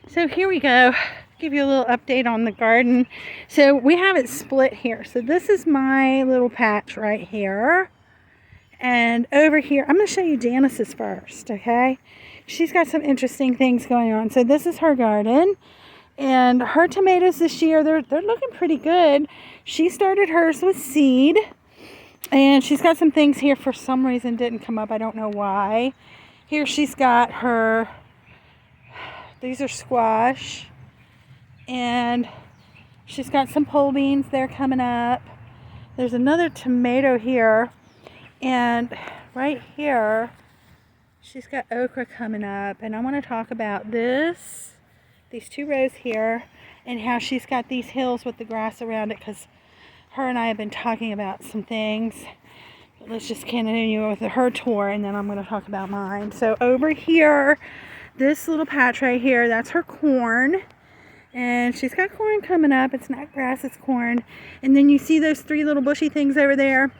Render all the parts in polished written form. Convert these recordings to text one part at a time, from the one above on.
So here we go. Give you a little update on the garden. So we have it split here. So this is my little patch right here. And over here, I'm going to show you Janice's first, okay? She's got some interesting things going on. So this is her garden. And her tomatoes this year, they're looking pretty good. She started hers with seed. And she's got some things here for some reason didn't come up. I don't know why. Here she's got her, these are squash. And she's got some pole beans there coming up. There's another tomato here. And right here, she's got okra coming up. And I want to talk about these two rows here, and how she's got these hills with the grass around it, because her and I have been talking about some things. But let's just continue with her tour, and then I'm going to talk about mine. So over here, this little patch right here, that's her corn. And she's got corn coming up. It's not grass, it's corn. And then you see those three little bushy things over there.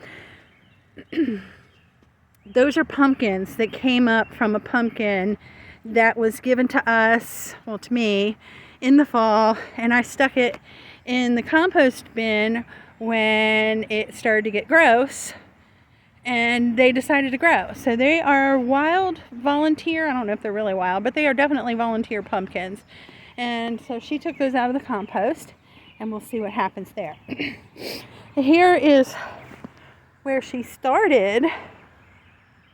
Those are pumpkins that came up from a pumpkin that was given to us, well, to me, in the fall. And I stuck it in the compost bin when it started to get gross. And they decided to grow. So they are wild volunteer. I don't know if they're really wild, but they are definitely volunteer pumpkins. And so she took those out of the compost, and we'll see what happens there. Here is where she started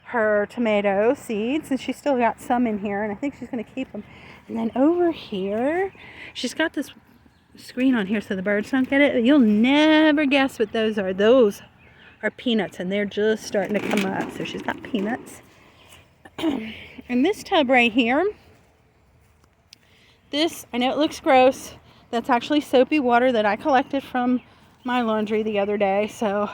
her tomato seeds, and she's still got some in here, and I think she's going to keep them. And then over here, she's got this screen on here so the birds don't get it. You'll never guess what those are. Those are peanuts, and they're just starting to come up. So she's got peanuts. And this tub right here, this, I know it looks gross, that's actually soapy water that I collected from my laundry the other day. So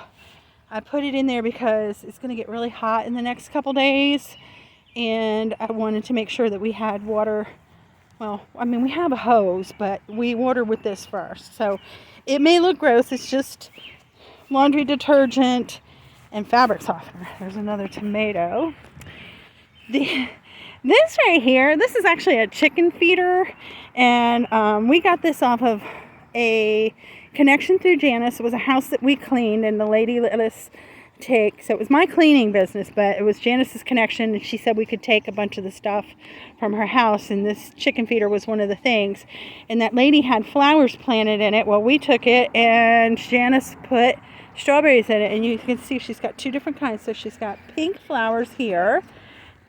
I put it in there because it's going to get really hot in the next couple days, and I wanted to make sure that we had water. Well, I mean, we have a hose, but we water with this first. So it may look gross. It's just laundry detergent and fabric softener. There's another tomato. This right here, this is actually a chicken feeder, and we got this off of a connection through Janice. It was a house that we cleaned, and the lady let us take, so it was my cleaning business, but it was Janice's connection, and she said we could take a bunch of the stuff from her house, and this chicken feeder was one of the things. And that lady had flowers planted in it. Well, we took it, and Janice put strawberries in it, and you can see she's got two different kinds. So she's got pink flowers here,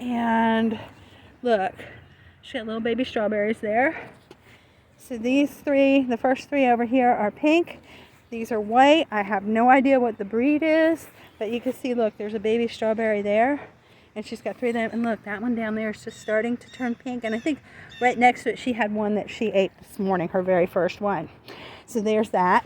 and look, she got little baby strawberries there. So these three, the first three over here are pink. These are white. I have no idea what the breed is, but you can see, look, there's a baby strawberry there. And she's got three of them. And look, that one down there is just starting to turn pink. And I think right next to it, she had one that she ate this morning, her very first one. So there's that.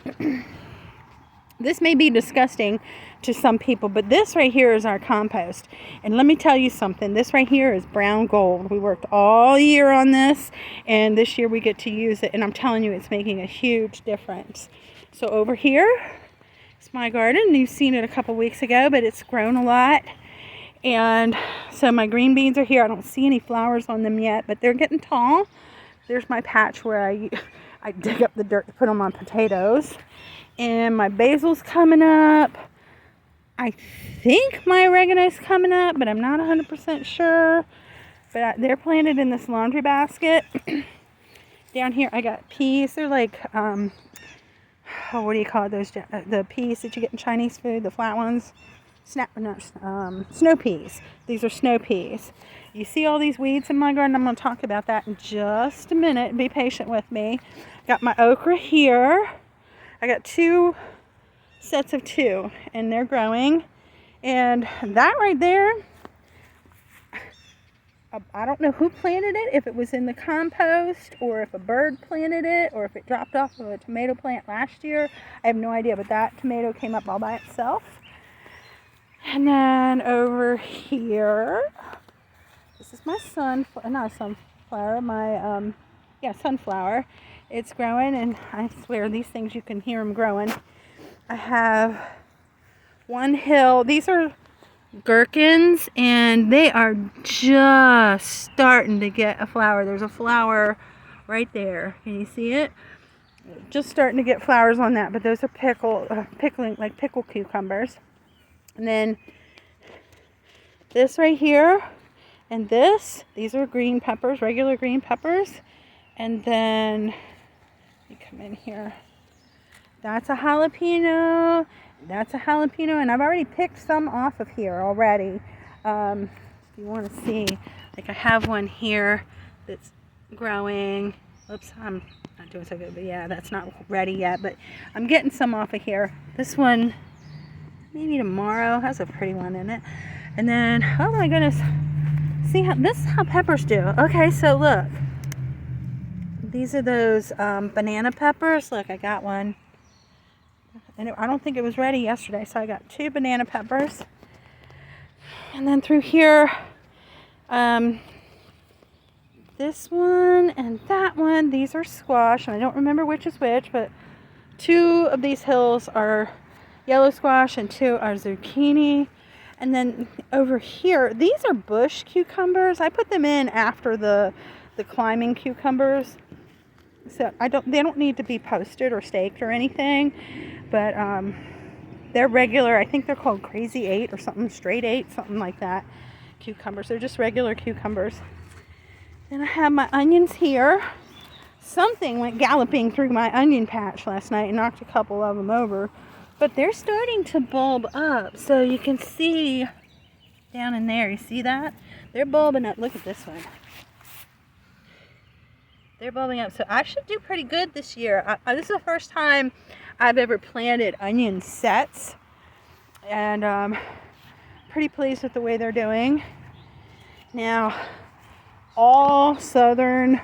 This may be disgusting to some people, but this right here is our compost. And let me tell you something. This right here is brown gold. We worked all year on this, and this year we get to use it. And I'm telling you, it's making a huge difference. So over here is my garden. You've seen it a couple weeks ago, but it's grown a lot. And so my green beans are here. I don't see any flowers on them yet, but they're getting tall. There's my patch where I dig up the dirt to put on my potatoes. And my basil's coming up. I think my oregano's coming up, but I'm not 100% sure. But they're planted in this laundry basket. Down here I got peas. They're like, what do you call those? The peas that you get in Chinese food, the flat ones. Snow peas. These are snow peas. You see all these weeds in my garden? I'm going to talk about that in just a minute. Be patient with me. Got my okra here. I got two sets of two, and they're growing. And that right there, I don't know who planted it, if it was in the compost, or if a bird planted it, or if it dropped off of a tomato plant last year. I have no idea, but that tomato came up all by itself. And then over here, this is my sunflower, sunflower. It's growing, and I swear these things, you can hear them growing. I have one hill. These are gherkins, and they are just starting to get a flower. There's a flower right there. Can you see it? Just starting to get flowers on that, but those are pickle cucumbers. And then this right here, and these are green peppers, regular green peppers. And then, let me come in here. That's a jalapeno. That's a jalapeno, and I've already picked some off of here already. If you want to see, like I have one here that's growing. Oops, I'm not doing so good, but yeah, that's not ready yet, but I'm getting some off of here. This one, maybe tomorrow, has a pretty one in it. And then, oh my goodness, this is how peppers do. Okay, so look, these are those banana peppers. Look, I got one. And I don't think it was ready yesterday, so I got 2 banana peppers. And then through here, this one and that one, these are squash, and I don't remember which is which, but 2 of these hills are yellow squash and 2 are zucchini. And then over here, these are bush cucumbers. I put them in after the climbing cucumbers. So they don't need to be posted or staked or anything, but they're regular. I think they're called Crazy 8 or something, Straight 8, something like that. Cucumbers. They're just regular cucumbers. Then I have my onions here. Something went galloping through my onion patch last night and knocked a couple of them over. But they're starting to bulb up. So you can see down in there. You see that? They're bulbing up. Look at this one. They're bulbing up. So I should do pretty good this year. This is the first time I've ever planted onion sets. And pretty pleased with the way they're doing. Now, all southern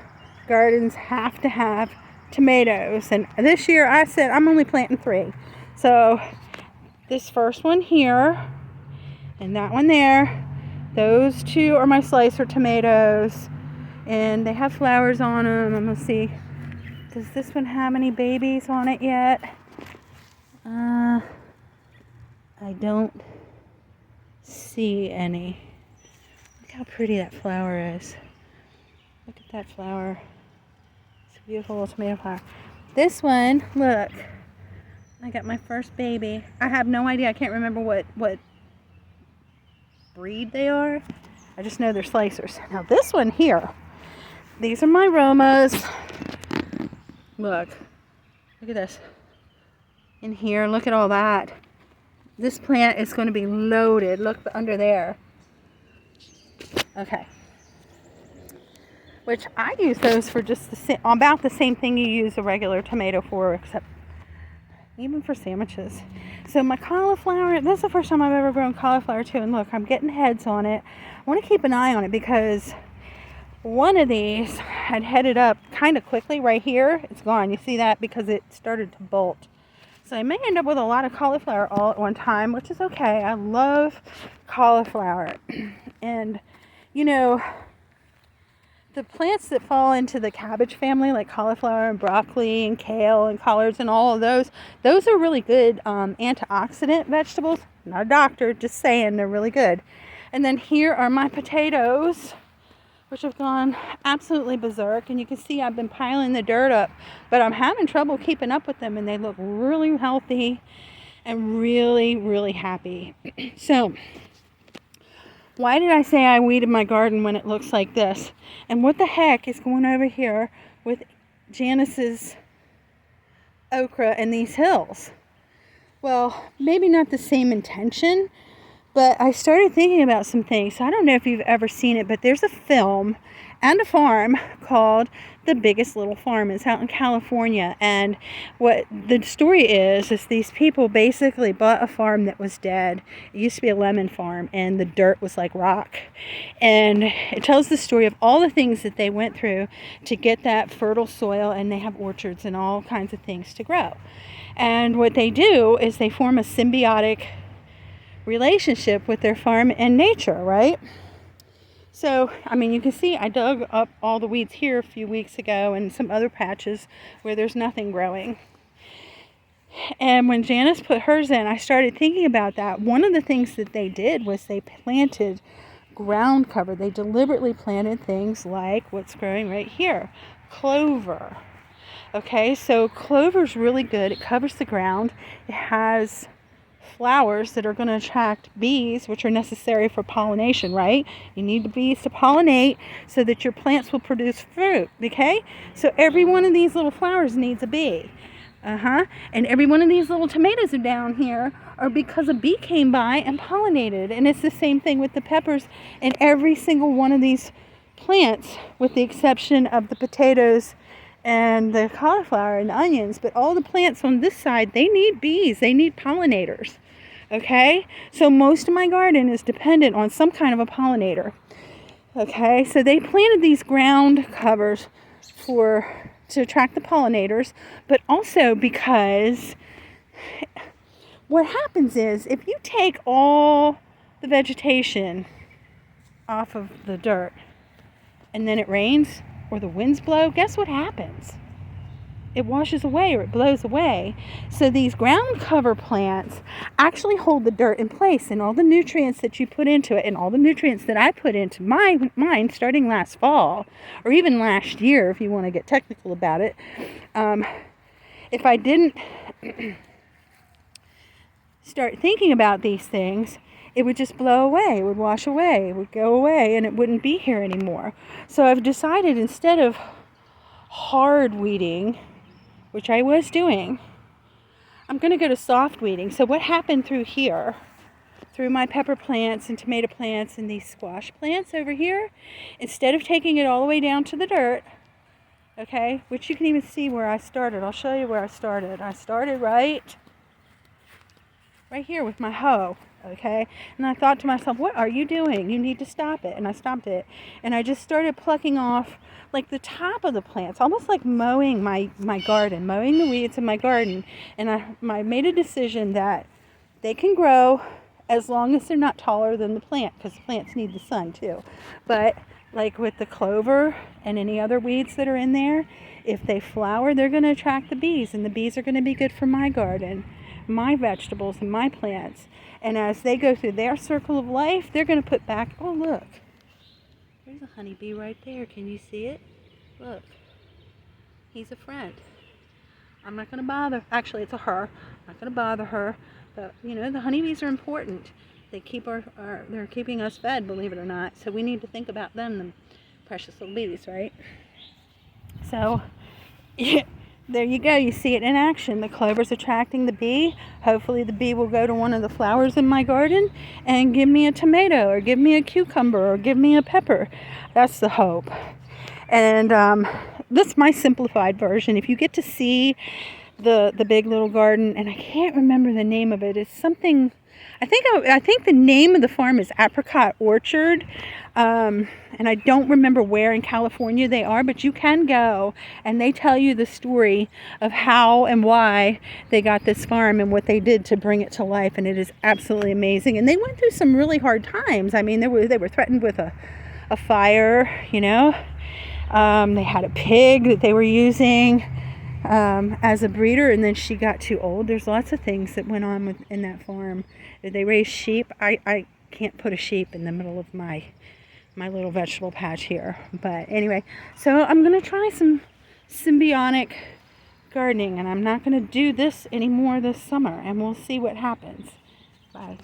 gardens have to have tomatoes. And this year I said I'm only planting 3. So this first one here and that one there, those 2 are my slicer tomatoes. And they have flowers on them. I'm going to see, does this one have any babies on it yet? I don't see any. Look how pretty that flower is. Look at that flower. It's a beautiful little tomato flower. This one, look, I got my first baby. I have no idea. I can't remember what breed they are. I just know they're slicers. Now this one here, these are my Romas. Look at this. In here, look at all that. This plant is going to be loaded. Look under there. Okay. Which I use those for just about the same thing you use a regular tomato for, except even for sandwiches. So my cauliflower, this is the first time I've ever grown cauliflower too. And look, I'm getting heads on it. I want to keep an eye on it because one of these had headed up kind of quickly right here. It's gone. You see that because it started to bolt. So I may end up with a lot of cauliflower all at one time, which is okay. I love cauliflower. And, you know, the plants that fall into the cabbage family, like cauliflower and broccoli and kale and collards and all of those are really good antioxidant vegetables. Not a doctor, just saying they're really good. And then here are my potatoes, which have gone absolutely berserk. And you can see I've been piling the dirt up, but I'm having trouble keeping up with them, and they look really healthy and really, really happy. So, why did I say I weeded my garden when it looks like this? And what the heck is going over here with Janice's okra and these hills? Well, maybe not the same intention, but I started thinking about some things. So I don't know if you've ever seen it, but there's a film and a farm called The Biggest Little Farm. It's out in California. And what the story is these people basically bought a farm that was dead. It used to be a lemon farm, and the dirt was like rock. And it tells the story of all the things that they went through to get that fertile soil, and they have orchards and all kinds of things to grow. And what they do is they form a symbiotic relationship with their farm and nature, right? So, I mean, you can see I dug up all the weeds here a few weeks ago and some other patches where there's nothing growing. And when Janice put hers in, I started thinking about that. One of the things that they did was they planted ground cover. They deliberately planted things like what's growing right here, clover. Okay, so clover's really good. It covers the ground. It has flowers that are going to attract bees, which are necessary for pollination, right? You need the bees to pollinate so that your plants will produce fruit, okay? So every one of these little flowers needs a bee. And every one of these little tomatoes are down here are because a bee came by and pollinated. And it's the same thing with the peppers and every single one of these plants, with the exception of the potatoes and the cauliflower and the onions. But all the plants on this side, they need bees. They need pollinators. Okay? So most of my garden is dependent on some kind of a pollinator. Okay? So they planted these ground covers to attract the pollinators, but also because what happens is if you take all the vegetation off of the dirt and then it rains or the winds blow, guess what happens? It washes away or it blows away. So these ground cover plants actually hold the dirt in place, and all the nutrients that you put into it and all the nutrients that I put into mine starting last fall or even last year if you want to get technical about it, if I didn't start thinking about these things, it would just blow away, it would wash away, it would go away, and it wouldn't be here anymore. So I've decided, instead of hard weeding, which I was doing, I'm going to go to soft weeding. So what happened through here, through my pepper plants and tomato plants and these squash plants over here, instead of taking it all the way down to the dirt, okay, which you can even see where I started. I'll show you where I started. I started right here with my hoe, okay? And I thought to myself, what are you doing? You need to stop it. And I stopped it. And I just started plucking off like the top of the plants, almost like mowing my garden, mowing the weeds in my garden. And I made a decision that they can grow as long as they're not taller than the plant, because plants need the sun too. But like with the clover and any other weeds that are in there, if they flower, they're going to attract the bees, and the bees are going to be good for my garden, my vegetables, and my plants. And as they go through their circle of life, they're going to put back, oh look, there's a honeybee right there. Can you see it? Look, he's a friend. I'm not going to bother, actually it's a her, I'm not going to bother her, but you know, the honeybees are important. They keep they're keeping us fed, believe it or not, so we need to think about them, the precious little bees, right? So, yeah, there you go, you see it in action. The clover's attracting the bee. Hopefully the bee will go to one of the flowers in my garden and give me a tomato, or give me a cucumber, or give me a pepper. That's the hope. And that's my simplified version. If you get to see the big little garden, and I can't remember the name of it, it's something, I think the name of the farm is Apricot Orchard, and I don't remember where in California they are, but you can go and they tell you the story of how and why they got this farm and what they did to bring it to life, and it is absolutely amazing. And they went through some really hard times. I mean, they were threatened with a fire, you know. They had a pig that they were using as a breeder, and then she got too old. There's lots of things that went on in that farm. They raised sheep. I can't put a sheep in the middle of my little vegetable patch here. But anyway, so I'm going to try some symbiotic gardening, and I'm not going to do this anymore this summer, and we'll see what happens. Bye.